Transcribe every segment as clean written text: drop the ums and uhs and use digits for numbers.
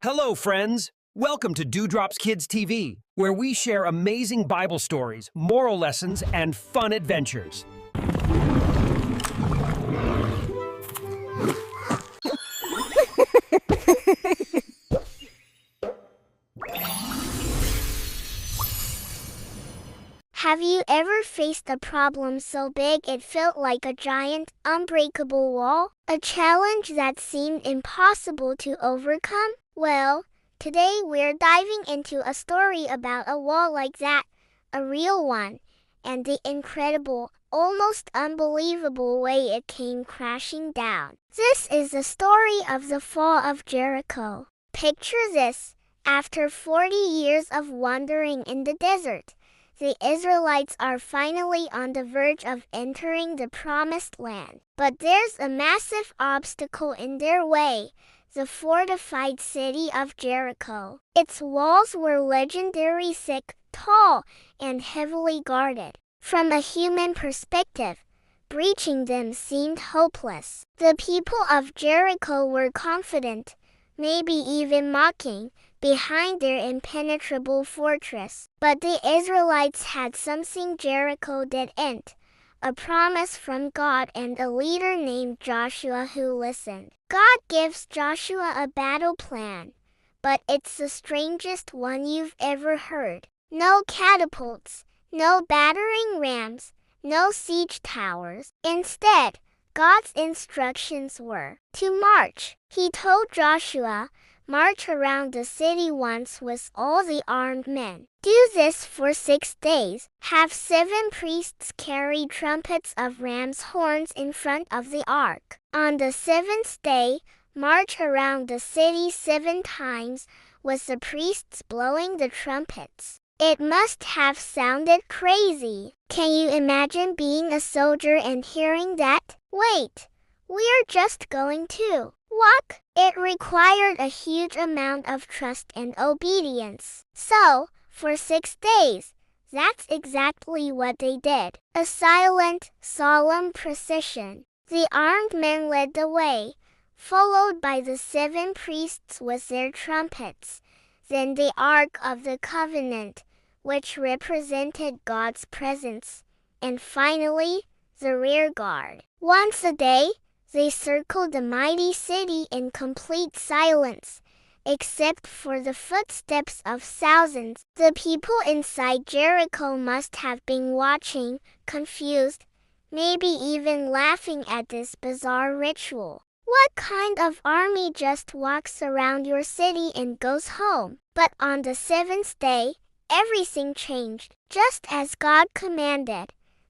Hello, friends. Welcome to Dewdrops Kids TV, where we share amazing Bible stories, moral lessons, and fun adventures. Have you ever faced a problem so big it felt like a giant, unbreakable wall? A challenge that seemed impossible to overcome? Well, today we're diving into a story about a wall like that, a real one, and the incredible, almost unbelievable way it came crashing down. This is the story of the fall of Jericho. Picture this: after 40 years of wandering in the desert, the Israelites are finally on the verge of entering the Promised Land. But there's a massive obstacle in their way: the fortified city of Jericho. Its walls were legendary, thick, tall, and heavily guarded. From a human perspective, breaching them seemed hopeless. The people of Jericho were confident, maybe even mocking, behind their impenetrable fortress. But the Israelites had something Jericho didn't: a promise from God and a leader named Joshua who listened. God gives Joshua a battle plan, but it's the strangest one you've ever heard. No catapults, no battering rams, no siege towers. Instead, God's instructions were to march. He told Joshua, "March around the city once with all the armed men. Do this for 6 days. Have 7 priests carry trumpets of ram's horns in front of the ark. On the 7th day, march around the city 7 times, with the priests blowing the trumpets." It must have sounded crazy. Can you imagine being a soldier and hearing that? Wait, we're just going to walk? It required a huge amount of trust and obedience. So, for 6 days, that's exactly what they did. A silent, solemn procession. The armed men led the way, followed by the 7 priests with their trumpets. Then the Ark of the Covenant, which represented God's presence. And finally, the rear guard. Once a day, they circled the mighty city in complete silence, except for the footsteps of thousands. The people inside Jericho must have been watching, confused, maybe even laughing at this bizarre ritual. What kind of army just walks around your city and goes home? But on the 7th day, everything changed. Just as God commanded,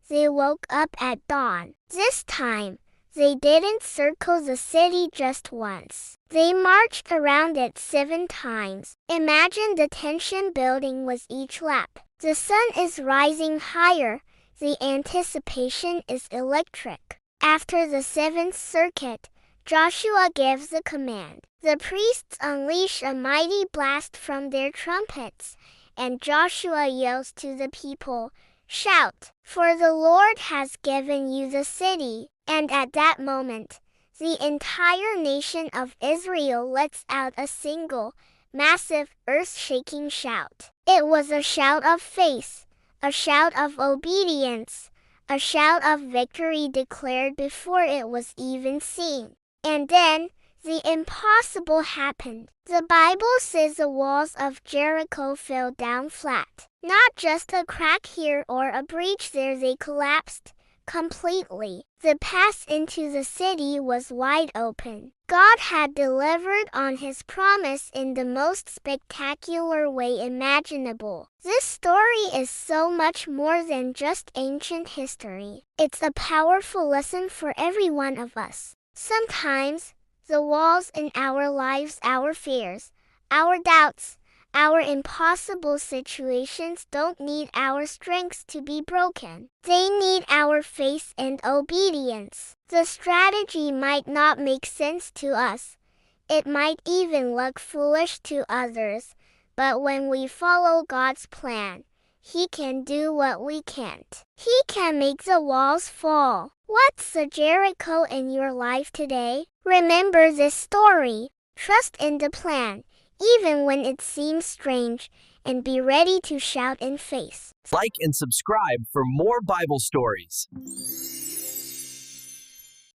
they woke up at dawn. This time, they didn't circle the city just once. They marched around it 7 times. Imagine the tension building with each lap. The sun is rising higher. The anticipation is electric. After the 7th circuit, Joshua gives the command. The priests unleash a mighty blast from their trumpets, and Joshua yells to the people, "Shout, for the Lord has given you the city." And at that moment, the entire nation of Israel lets out a single, massive, earth-shaking shout. It was a shout of faith, a shout of obedience, a shout of victory declared before it was even seen. And then, the impossible happened. The Bible says the walls of Jericho fell down flat. Not just a crack here or a breach there, they collapsed completely. The path into the city was wide open. God had delivered on his promise in the most spectacular way imaginable. This story is so much more than just ancient history. It's a powerful lesson for every one of us. Sometimes, the walls in our lives, our fears, our doubts, our impossible situations don't need our strength to be broken. They need our faith and obedience. The strategy might not make sense to us. It might even look foolish to others. But when we follow God's plan, He can do what we can't. He can make the walls fall. What's the Jericho in your life today? Remember this story. Trust in the plan, even when it seems strange, and be ready to shout and face. Like and subscribe for more Bible stories.